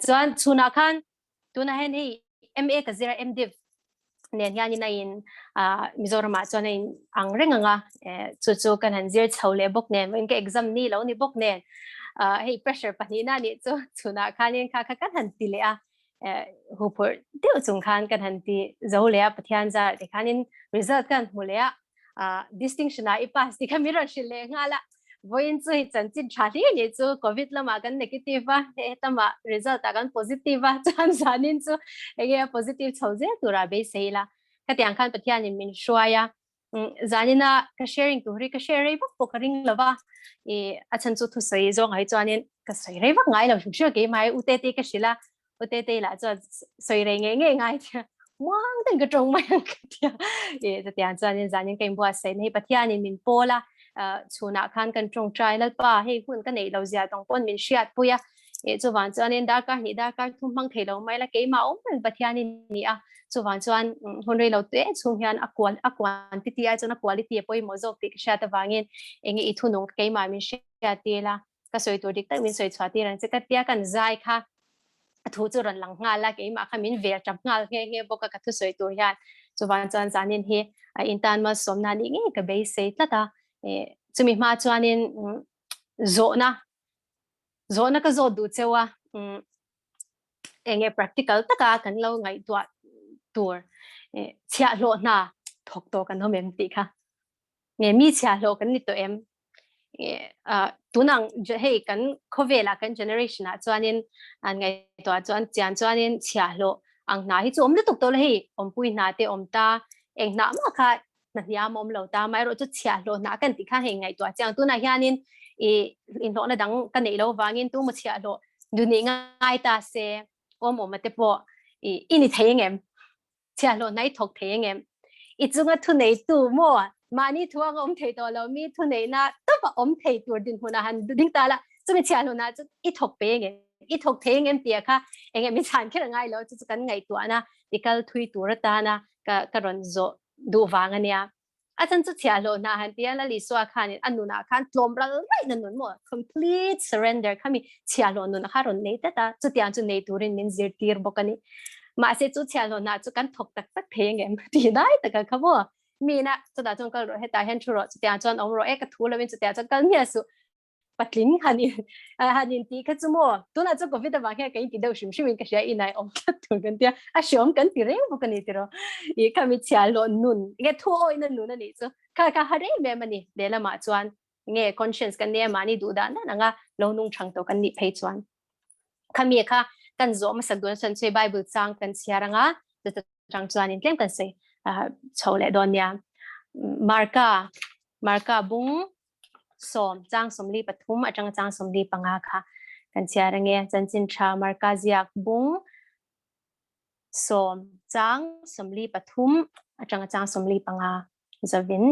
chuan chuna khan tuna hen hi MA ka zira MDiv nen hian in in Mizoram chuan in ang renganga chu kan han zir chhole bawk nen in ka exam ni lo ni bawk nen hei pressure pani na ni chu chuna khan in kha kan han ti le a hupur deu chung khan kan han ti zo le a pathian za de khan in result kan hule a distinction a ipas ti khamira shile ngala voin chu hi chan chin thali ni chu covid lama kan negative a he tama result kan positive a chan zanin chu ege positive chhoje tura be seila ka tiang khan pathian in min shwaya zanina ka sharing tu ri ka share rei bak pokaring lova achan chu thu sei zong hai chuanin ka sei rei bak ngai lo shu ke mai utete ka shila utete la chu sei rei nge ngai wang den ka tong mai ka tia ta tiang chuanin zanin kai bua sei nei pathian in min pola chuna khan kan tong trai lalpa hei hun ka nei lo zia tong pon min shiat puya chu wan chuanin dar ka thum mang thelo mai la ke ma om pathian ni a chu wan chuan hun rei lo te chung hian quantity a chuna quality poi mo jok ti sha ta wangin engi I thunung ke ma min sha te la ka soi tur dik tak min soi chwa ti ran che ka tia kan zai kha thu chu ran lang nga la ke ma kha min ver chap ngal nge boka ka thu soi tur hian chu wan chuan zanin hi intan ma somna ni nge ka be se ta ta chumi ma chuanin zona ka zo du chewa enge practical taka kan lo ngai tua tur Chhiahllawh na thok to kan hom em ti kha nge mi Chhiahllawh kan ni to em tunang hei kan khovela kan generation a chuanin an ngai to chuan chian chuanin Chhiahllawh ang na hi chu om le tok to le hi om pui na te om ta eng na ma kha na hiam om lo ta mai ro chu Chhiahllawh na kan ti kha hei ngai to chang tu na hianin in lo na dang kan nei lo wangin tu mo Chhiahllawh du ni ngai ta se om te po ini theng em Chhiahllawh nai thok theng em I chunga thu nei tu mo mani thuang om thei to lo mi thu nei na to pa om thei tur din huna han ding ta la chumi Chhiahllawh na chu I thok pe nge I thok theng em tia kha enge mi chan khera ngai lo chu kan ngai tu ana tikal thui tur ta na ka ron zo du wang ania achan chu Chhiahllawh na han tia la li swa khan anuna khan tlom ral right na nun mo complete surrender khami Chhiahllawh nun kha ron nei ta chu tiang chu nei turin min zir tir bokani ma se chu Chhiahllawh na chu kan thok tak tak theng em ti dai ta ka khabo mi na chu da chong kal ro heta hen chu ro chu tiang chon om ro e ka thu lo min chu tiang chon kal nia su patling hanin ti kha chu mo tu na chu covid ba kha kai ti do shim shim ka sha inai om ka tu kan tia a shom kan ti reng bokani ti ro I khami Chhiahllawh nun nge thu oi na nun ani chu ka hare me mani le la ma chuan nge conscience kan ne mani du da na nga lo nung thang to kan ni phei chuan khami kha kan zo ma sak don san che bible chang kan chiaranga ta chang chuan in tlem kan se chole donya marka bung som chang somli pathum atang chang somli panga kha kan chiarange chanchin tha marka ziak bung som chang somli pathum atang chang somli panga zavaiin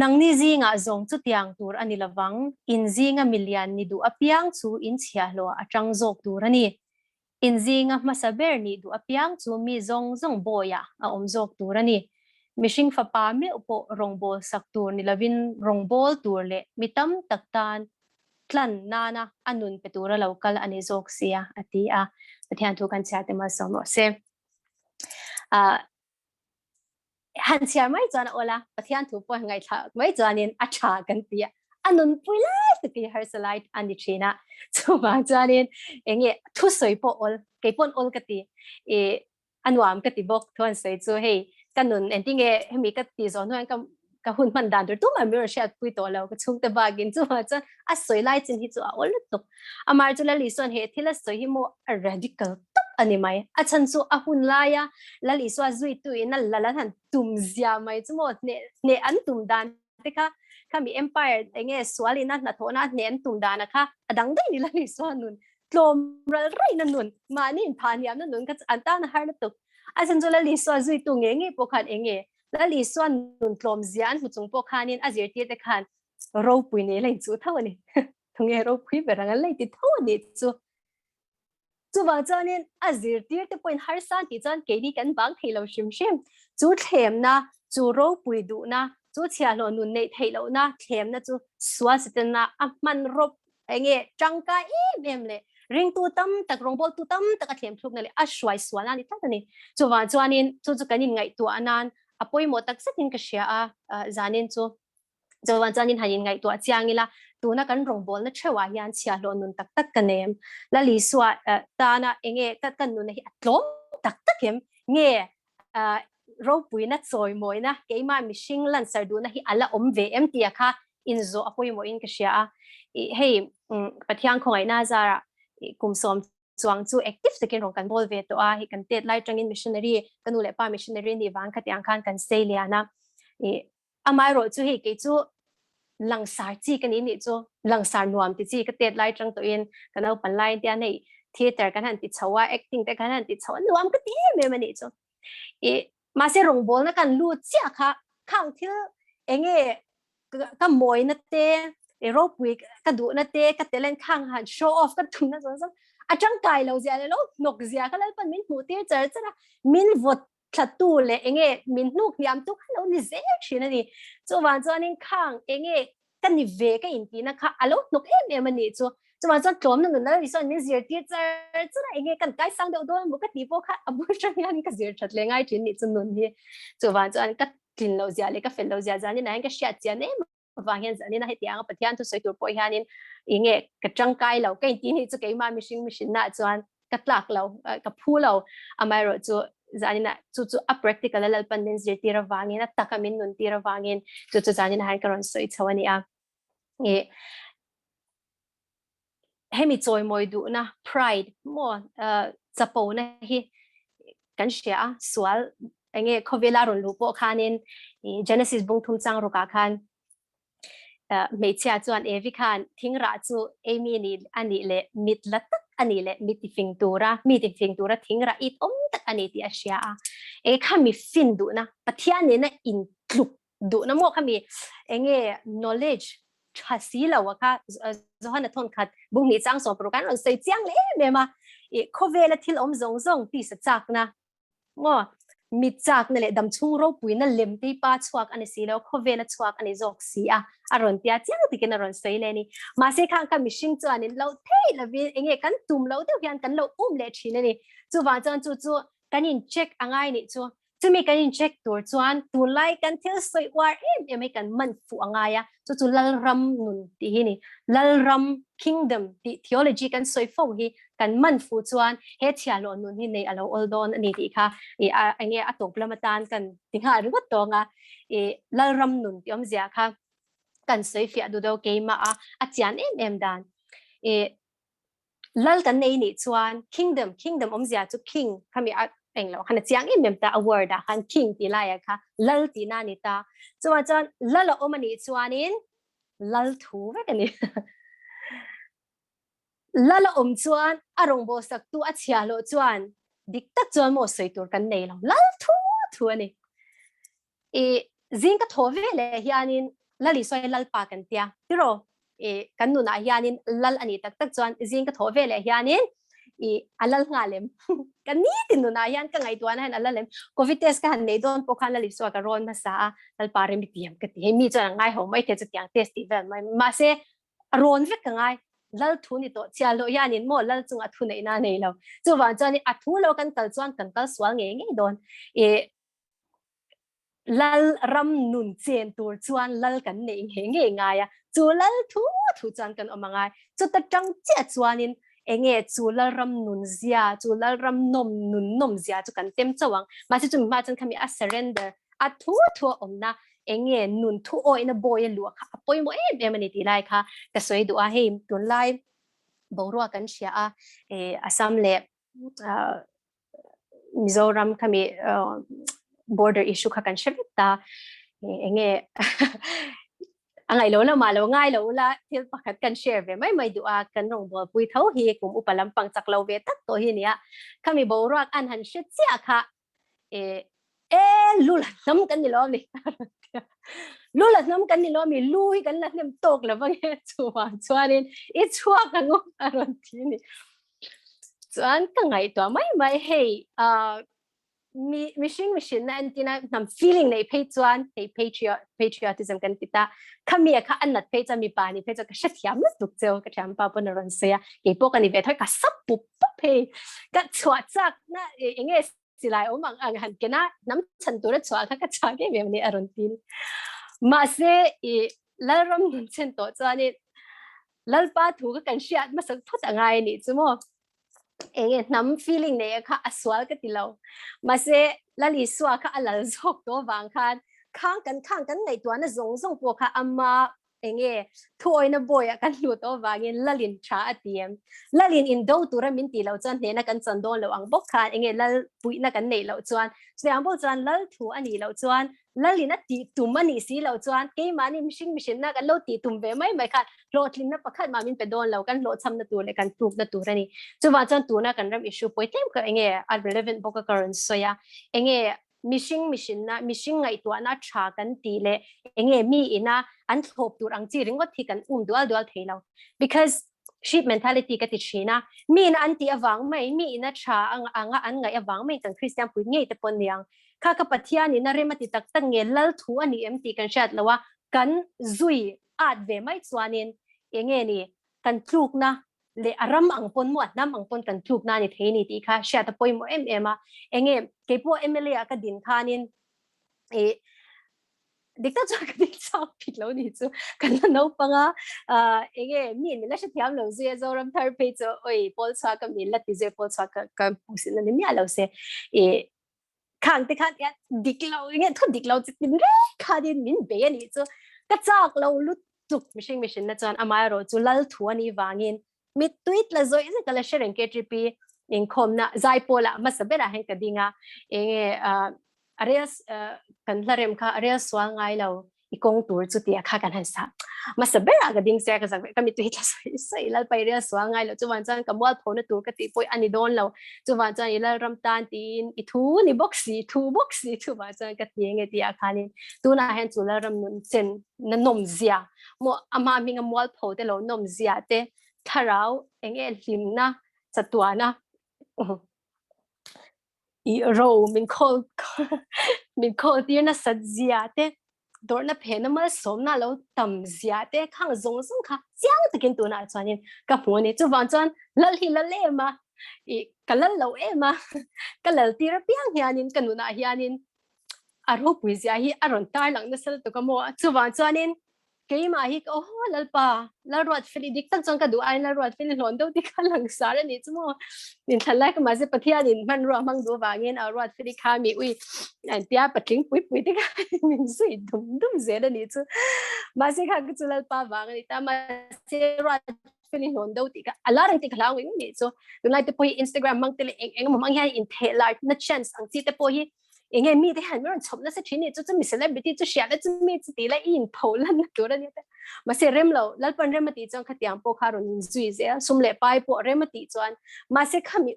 nangni zinga zong chu tiang tur ani lawang in zinga million ni du apiang chu in Chhiahllawh atang zok tur ani in zinga masaber ni du apiang chu mi zong boya a om zok tur ani mishing fa pa me upo rongbol sak tur ni lavin rongbol tur le mitam taktan hlan nana anun petura local ani zok sia ati a pathian thu kan chate malsawm se han siar mai chuan ola pathian thu po ngai tha mai chuanin acha kan tia anun puila ki hersalite ani china chuma chuanin enge thu soi po ol ke pon ol kati anwam kati bok thon sei chu hei kanun ending hemi kati zon hoan ka hun man dan tu ma mir shat pui to lo ka chung te bagin chu ma cha a soi lai chin hi chu a ol to amar chu la li son he thila soi hi mo a radical ani mai a chan chu a hun la ya la li swa zui tu in la la han tum zia mai chu mo ne an tum dan te kha khami empire enge swali na na thona ne an tum dan kha adang dai ni la li swa nun tlom ral rai na nun mani in phan yam na nun ka anta na har na tu a chan chu la li swa zui tu nge pokhan enge la li swa nun tlom zian hu chung pokhanin azir ti te khan ro pui ne lai chu thawani thunge ro pui beranga lai ti thawani chu wa chanin azir tir te point har san ti chan ke ni kan bang theilo shim chu thlem na chu ro pui du na chu Chhiahllawh nun nei theilo na thlem na chu swa sitan na a man rop nghe trăng cái em lệ ring tu tâm tak rong bol tu tâm tak athlem thuk na le a shwai swana ni ta ni chuwa chuanin chu kanin ngai tu anan apoi mo tak sakin ka shia a zanin chu chuwa chuanin hanin ngai tu chiangila tu na kan rong bol na chewa hian Chhiahhlawh Nun tak tak kanem la li swa ta na enge ka kan nun hi atlom tak takem nge rawh pui na choi moi na keima mishing lan sardu na hi ala om ve em tia kha inzo apoi mo in ka shia hei pathiang khongai na zara kumsom chuang chu active takin rong kan bol ve to a hi kan tet lai tangin missionary kanu le pa missionary ni wang khatiang khan kan seliana amai ro chu hi ke chu langsar chi kan ni chu langsar nuam ti chi ka tet lai tang to in kanau pan lai tia nei theater kan han ti chawa acting te kan han ti chawa nuam ka ti me mani chu ma se rong bol na kan lu chia kha khang thil enge ka moi na te rawh pui ka du na te ka telen khang han show off ka thum na so atang kai lo zia le lo nok zia ka Lalpan min mu te char chara min vot thatu le enge min nuk niam tu khalo ni ze thina ni chu wan chuanin khang enge kan ni ve ka in ti na kha alo nok em ani chu chuan chuan tlom na nun na ri son min zir ti char chara enge kan kai sang de do mu ka ti po kha abu chang yan ka zir that le ngai thin ni chu nun hi chu wan chuan ka tin lo zia le ka fel lo zia zani na ka sha chia ne wang hian zani na he tiang pathian tu soi tur po hianin inge ka chang kai lo kai ti ni chu ke ma mishing na chuan ka tlak lo ka phu lo amai ro chu zani na chu a practical Lalpan den zir tira wangin a takamin nun tira wangin chu zani na han karon soi chawani a hemi choi moi du na pride mo chapo na hi kan shia swal enge khovela ron lu po khanin Genesis bung thum chang ro ka khan mei chia chuan evi khan thingra chu emi ni ani le mit latak ani le mitifing tura thingra it om tak ani ti asia e khami fin du na pathian ne na in tluk du na mo khami enge knowledge chasi la wa kha zohana thon khat bung ni chang so pro kan on sei chiang le me ma e khovela thil om zong zong ti sa chak na ngo mit chak na le dam chung rawh pui na lem te pa chuak ani si lo khovela chuak ani jok si a aron tia chiang ti ken aron sei le ni ma se khang ka mishing chuan in lo thei la vi enge kan tum lo te hian kan lo le thina ni chu wa chan chu kan in check angai ni chu chumi kan in check tur chuan tu lai kan thil soi war em kan man fu angaya chu lalram nun ti hi ni lalram kingdom ti theology kan soi fo hi kan man fu chuan he Chhiahhlawh Nun hi nei alo oldon ani ti kha ange atop lamatan kan tinga ru tonga lalram nun ti om zia kha kan soi fi adu do ke ma a chian em dan lal kan nei ni chuan kingdom om zia chu king khami eng lo khana chiang em ta award a khan king ti lai kha lal ti na ni ta chuan lal om ani chuanin lal thu ve kan ni lal om chuan arong bo sak tu a Chhiahllawh chuan dik tak chuan mo soi tur kan nei lo lal thu ani zing ka thove le hianin lali soi lal pa kan tia tiro kan nunah hianin lal ani tak tak chuan zing ka thove le hianin alal ngalem kan ni tin nunah hian ka ngai tuan han alalem covid test ka han nei don po khan lali swa ka rawn ma sa lal pa re mi tiam ka ti mi chuan ngai ho mai the chu tiang test ti vel ma se rawn ve ka ngai lal thu ni to Chhiahllawh hianin mo lal chunga thu nei na nei lo chu wan chuan a thu lo kan kal chuan kan kal swal nge don lal ram nun chen tur chuan lal kan nei nge ngaya chu lal thu chuan kan omangai chu ta tang che chuanin enge chu lal ram nun zia chu lal ram nom zia chu kan tem chawang ma se chu ma chan khami a surrender a thu omna enge nun thu oi na boy lu kha poi mo em ani ti lai kha ka soi du a heim tun lai borwa kan sia a assam le Mizoram khami border issue kha kan shevita enge angai lo la malo ngai lo la thil pakhat kan share ve mai du a kan rong bo pui tho hi kum upalam pang chak lo ve tak to hi nia khami borak an han she chia kha lula nam kan ni lo ni lula nam kan ni lo mi lui kan la nem tok la bang chuanin I chuak ang aron thi ni chuan ka ngai to mai hei mission na antina nam feeling nei phe chuan hei patriotism kan kita khamia kha anat phe cha mi pa ni phe cha ka shathiam na tuk cheu ka tham pa pon ron sia ke po kan ni ve thoi ka sap pu phe ka chwa chak na enge silai omang ang han kena nam chan tu ra chwa kha ka cha ke ve ni aron tin ma se lalram nun chen to chani lalpa thu ka kan shiat ma sak phut angai ni chumo enge nam feeling ne kha aswal ka tilo ma se lali swa kha alal zok to wang khan khang kan nei to na zong po kha amma enge thoi na boy kan lu to wangin lalin tha atiem lalin in do tura min ti lo chan ne na kan chan don lo ang bok khan enge lal pui na kan nei lo chuan se ang bo chan lal thu ani lo chuan lalina ti tumani si lo chuan ke mani mishing na kan lo ti tum ve mai khan lo tling na pakhat ma min pe don lo kan lo cham na tu le kan proof na tu rani chuwa chan tu na kan ram issue poitem ka enge relevant boka current soya enge mishing ngai tu na tha kan ti le enge mi ina an thop tur ang chi ringot thi kan dual theilo because sheep mentality ka ti china mi na anti awang mai mi ina tha anga an ngai awang mai kan christian pu ngei te pon niang kha ka pathian ina remati tak tak nge lal thu ani empty kan shat lawa kan zui at ve mai chuanin enge ni kan tluk na le aram ang pon mo nam ang pon kan tluk na ni theini ti kha shat poi mo ema enge ke po emele ka din khanin e dikta cha ka dik cha pit lo ni chu kan no panga enge mi ni la sha thiam lo ze zoram thar pe cho oi pol cha ka mi la ti ze pol cha ka pusin ni mi alo se e khang te khat ya diklo nge thu diklo tin re khadin min be ni chu ka chak lo lut tuk mishing na chan amai ro chu lal thu ani wangin mi tweet la zoi ze kala sharen ke tripi in khom na zai pola ma sabera hen ka dinga enge areas kan larem kha areas swal ngai lo ikong tur chu tia kha kan han sa ma sabera ga ding se ka sak ka mi tweet la sai lal pai areas swal ngai lo chuwan chan ka mwal phone tur ka ti poi ani don lo chuwan chan ilal ram tan tin I thu ni boxi chuwan chan ka ti nge tia khanin tu na hen chu la ram nun chen na nom zia mo ama mi nga mwal pho te lo nom zia te tharau enge lim na chatwana I rawh min call tir na sat zia te dor na phe na malsawm na lo tam zia te khang zong kha chiang takin tu na chuanin ka phone chu wan chuan lal hi lal ema I kalal lo ema kalal tir piang hianin kanuna hianin aro puizia hi aron tar lang na sal to ka mo chu wan chuanin ke ma hi oh lalpa Lalruatfeli dik tak chang ka du ai Lalruatfeli Hlawndo ti kha lang sar ani chumo min thalai ka ma se pathian in man ro mang do wangin Lalruatfeli kha mi ui an tia patling pui te ka min sui dum ze da ni chu ma se kha chu lalpa wang ni ta ma se Lalruatfeli Hlawndo ti ka ala rai ti khala ngi ni so du lai te poi Instagram mang te eng mang hian in the lar na chance ang ti te poi enge mi te han ron chop na se thini chu mi celebrity chu share chu mi chu ti la in polan na tur ani ta ma se rem lo lalpan remati chang khatiang po kharon zui ze sumle pai po remati chuan ma se khami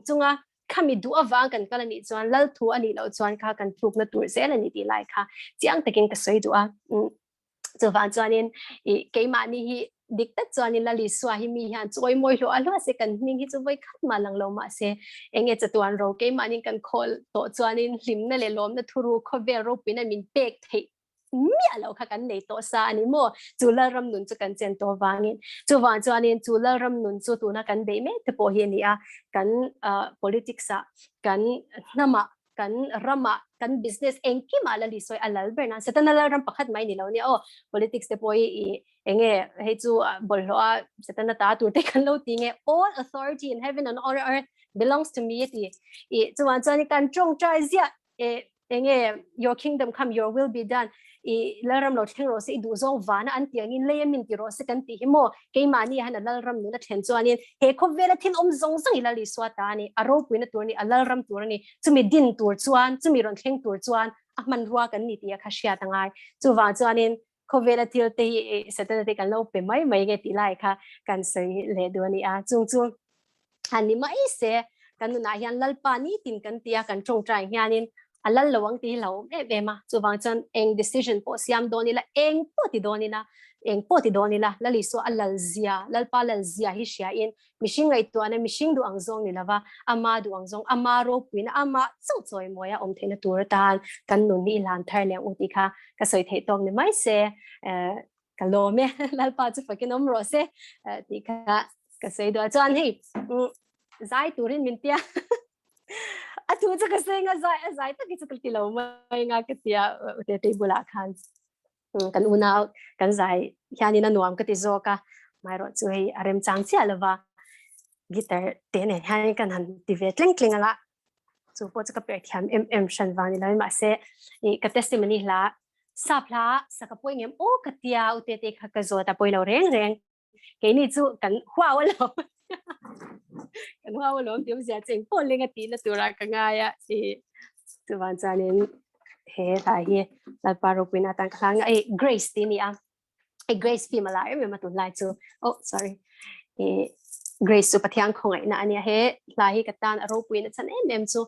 chunga khami du awang kan kalani chuan lal thu ani lo chuan kha kan thuk na tur ze la ni ti lai kha chiang takin ka soi du a chu van chuanin ke ma ni hi dikta chuanin lali swa hi mi hian choi moi lo alwa se kan ning hi chu voi khat ma lang lo ma se enge chatuan ro ke manin kan khol to chuanin hlim na le lom na thuru khovel ro pina min pek thei mi alo kha kan nei to sa ani mo chula ram nun chu kan chen to wangin chu wan chuanin chula ram nun chu tu na kan be me te po hi ni a kan politics a kan nama kan rama kan business engki mala li soi alal berna setana la ram pakhat mai ni lo ni o politics te poi enge he chu bollo a setana ta tur te kan lo tinge all authority in heaven and on earth belongs to me ti chuan chani kan chong trai zia enge your kingdom come your will be done laram lo theng ro se du zong wana an tiang in lemin ti ro se kan ti himo ke mani han lalram nu na then chuanin he kho vela thin zong ila li swata ni aro puina tur ni alalram tur ni chumi din tur chuan chumi ron theng tur chuan ahman ruwa kan ni ti kha shia tangai chuwa chuanin kho vela til te setana te kan lo pe mai ge ti lai kha kan sei le do ni a chung ani mai se kan na hian lalpani tin kan tia kan chong trai hianin alal lawang ti lo e ma chu wang chan eng decision po siam doni la eng po ti doni na eng poti do ni la lali so alalzia lalpa lalzia hi Chhiahllawh mishing ngai to ana mishing du angjong ni lawa ama du angjong ama ro puina ama choi moya theina tur tan kan nun ni lan thar leng uti kha ka soi thei tong ni mai se kalome lalpa chu fakin ro se ti kha ka sei do chuan hi zai turin min tia atu chu ka sei nga zai ta ki chu ti lo mai nga ka tia te bula khan kan una kan zai hian ina nuam ka ti zo ka mai ro chu hei arem chang chia lawa guitar te ne hian kan han ti ve tleng ala chu po chu ka per thiam shan wani lai ma se ka testimony la sapla sakapoi ngem o ka tia ute te kha ka zo ta poi lo reng ke ni chu kan hwa wa lo kan hwa wa lo tiom sia cheng po lenga ti na tura ka nga ya chu wan chanin he ta hi lalpa ro pina tan khang ai grace ti ni a ai grace pi mala me ma tu lai chu oh sorry grace chu pathiang khongai na ania he la hi ka tan ro pina chan em chu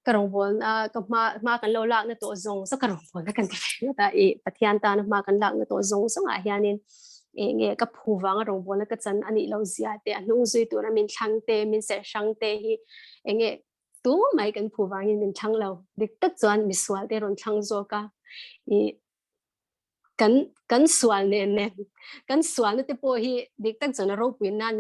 karong bol na ka ma kan lo lak na to zong so karong bol na kan ti ta pathian ta na ma kan lak na to zong so nga hianin nge ka phuwang rong bol na ka chan ani lo zia te anu zui tu na min thang te min ser sang te hi nge tu mai kan phuwang in min thang lo dik tak chuan mi swal te ron thang zo ka kan swal ne kan swal te po hi dik tak chona ro pin nan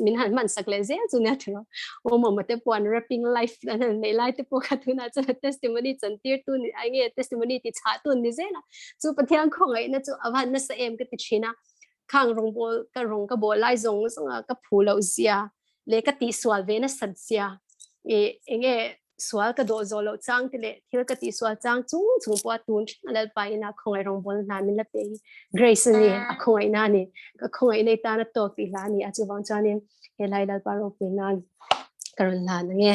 min han man sak le ze chu ne thro o mo te po an rapping life an nei lai te po kha thuna cha testimony chan tir tu ni ai nge testimony ti cha tu ni ze na chu pathiang khongai na chu awan na sa em ka ti china khang rong ka bol lai zong songa ka phulo zia le ka ti swal ve na sat sia nge swal ka do zo lo chang tile thil ka ti swal chang chung po tun alal pa ina khongai rong bol na min la pe grace ni a khongai na ni ka khongai nei ta na to ti la ni a chu wang chani he lai lal pa ro pe na karon la na nge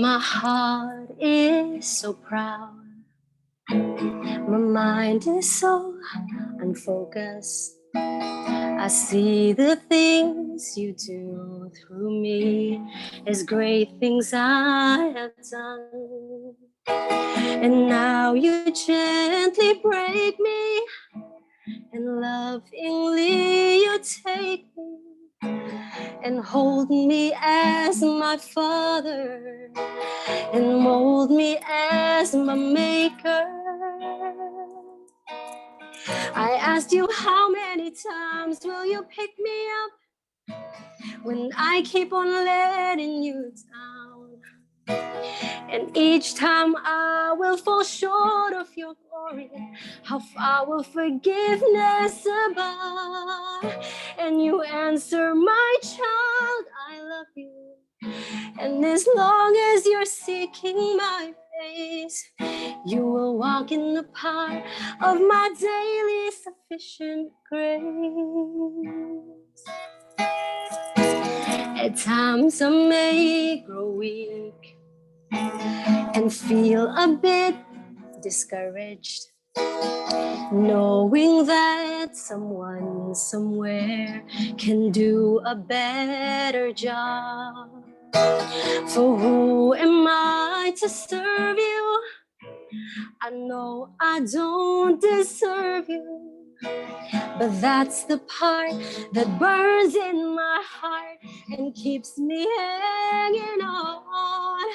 my heart is so proud. My mind is so unfocused. I see the things you do through me as great things I have done. And now you gently break me, and lovingly you take me and hold me as my father and mold me as my maker. I asked you how many times will you pick me up when I keep on letting you down. And each time I will fall short of your glory, how far will forgiveness abide? And you answer, my child, I love you. And as long as you're seeking my face, you will walk in the path of my daily sufficient grace. At times I may grow weak and feel a bit discouraged, knowing that someone somewhere can do a better job. For who am I to serve you? I know I don't deserve you, but that's the part that burns in my heart and keeps me hanging on.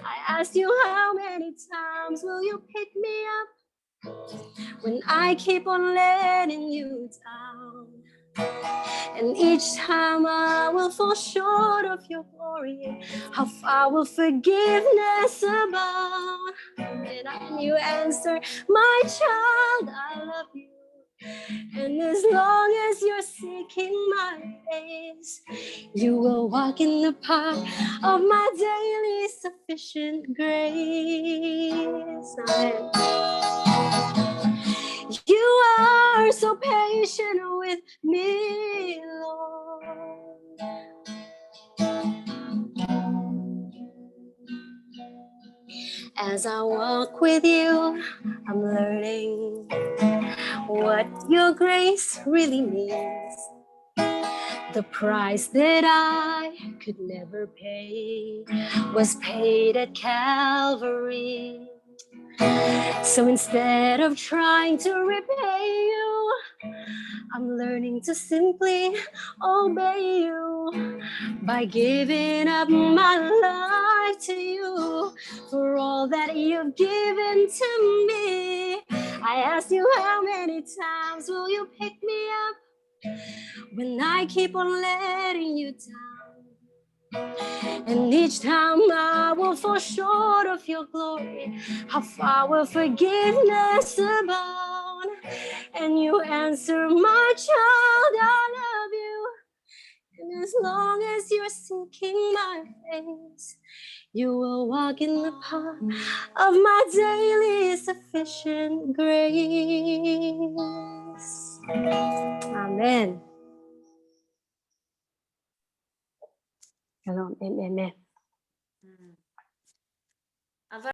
I asked you how many times will you pick me up when I keep on letting you down. And each time I will fall short of your glory, how far will forgiveness abound? And you answer, my child, I love you. And as long as you're seeking my face, you will walk in the path of my daily sufficient grace. Amen. You are so patient with me, Lord. As I walk with you, I'm learning what your grace really means. The price that I could never pay was paid at Calvary. So instead of trying to repay you, I'm learning to simply obey you by giving up my life to you for all that you've given to me. I asked you, how many times will you pick me up when I keep on letting you down? And each time I will fall short of your glory, how far will forgiveness abound? And you answer, my child, I love you. And as long as you're seeking my face, you will walk in the path of my daily sufficient grace. Amen. Shalom. Amen.